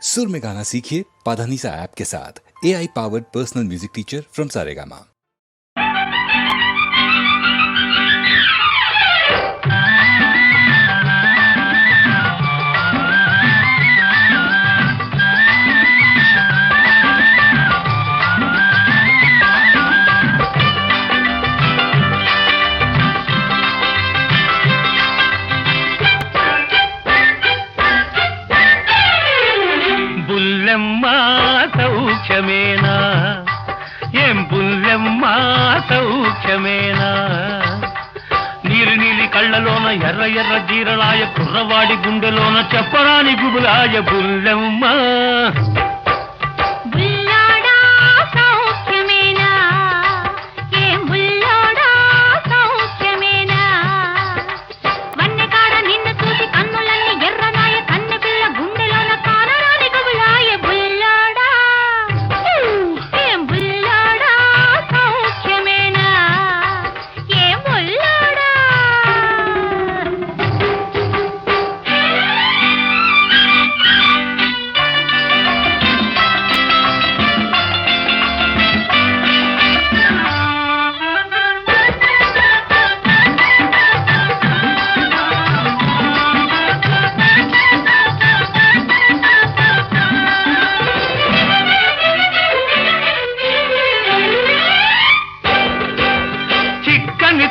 सुर में गाना सीखिए पाधानीसा ऐप के साथ। AI powered personal music teacher from Saregama. బుల్లెమ్మా సౌఖ్యమేనా ఏం బుల్లెమ్మా సౌఖ్యమేనా నీరు నీలి కళ్ళలోన ఎర్ర ఎర్ర జీరలాయ కుర్రవాడి గుండెలోన చెప్పరాని గుబులాయ బుల్లెమ్మా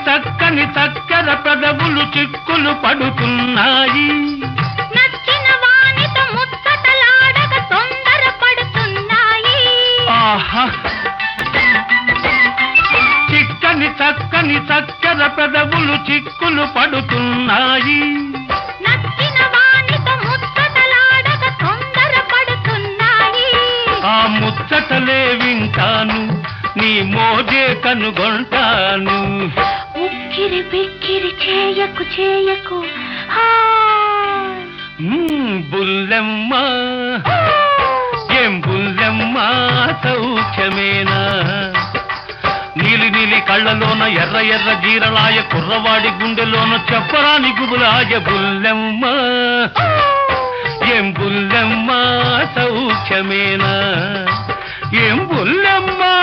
చక్కని చక్కెర పెదవులు చిక్కులు పడుతున్నాయి, నచ్చిన వానితో ముచ్చటలాడక తొందర పడుతున్నాయి. ఆహా చక్కని చక్కెర పెదవులు చిక్కులు పడుతున్నాయి, నచ్చిన వానితో ముచ్చటలాడక తొందర పడుతున్నాయి. ఆ ముచ్చటలే వింటాను, నీ మోజే కనుగొంటాను. ఉక్కిరి బిక్కిరి చేయకు చేయకు బుల్లెమ్మా ఏం బుల్లెమ్మా సౌఖ్యమేనా నీలి నీలి కళ్ళలోన ఎర్ర ఎర్ర జీరలాయ కుర్రవాడి గుండెలోన చెప్పరాని గుబులాయ బుల్లెమ్మా ఏం బుల్లెమ్మా సౌఖ్యమేనా ఏం బుల్లెమ్మా.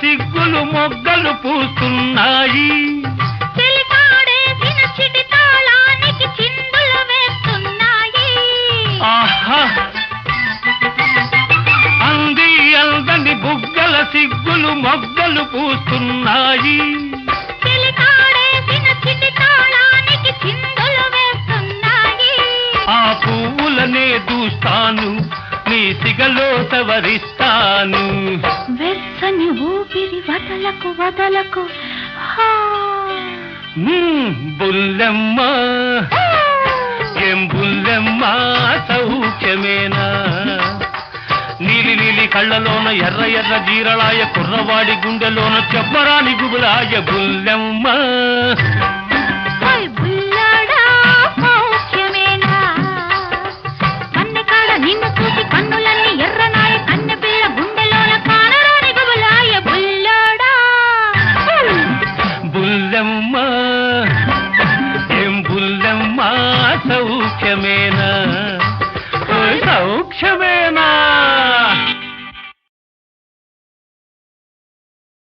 సిగ్గులు మొగ్గలు పూస్తున్నాయి, చిలికాడేసిన చిటి తాళానికి చిందులు వేస్తున్నాయి. ఆహా అందని బుగ్గల సిగ్గులు మొగ్గలు పూస్తున్నాయి, చిలికాడేసిన చిటి తాళానికి చిందులు వేస్తున్నాయి. ఆ పువ్వులనే దూస్తాను, నీ సిగలో సవరిస్తాను. వెచ్చని ఊపిరి వదలకు వదలకు బుల్లెమ్మా ఏం బుల్లెమ్మా సౌఖ్యమేనా నీలి నీలి కళ్ళలోన ఎర్ర ఎర్ర జీరలాయ కుర్రవాడి గుండెలోన చెప్పరాని గుబులాయ బుల్లెమ్మా. నిన్ను చూసి కన్నులన్నీ ఎర్రనాయ కన్నె పిల్ల గుండెలోన కానరాని గుబులాయ బుల్లోడా. బుల్లెమ్మా ఏం బుల్లెమ్మా సౌఖ్యమేనా సౌఖ్యమేనా.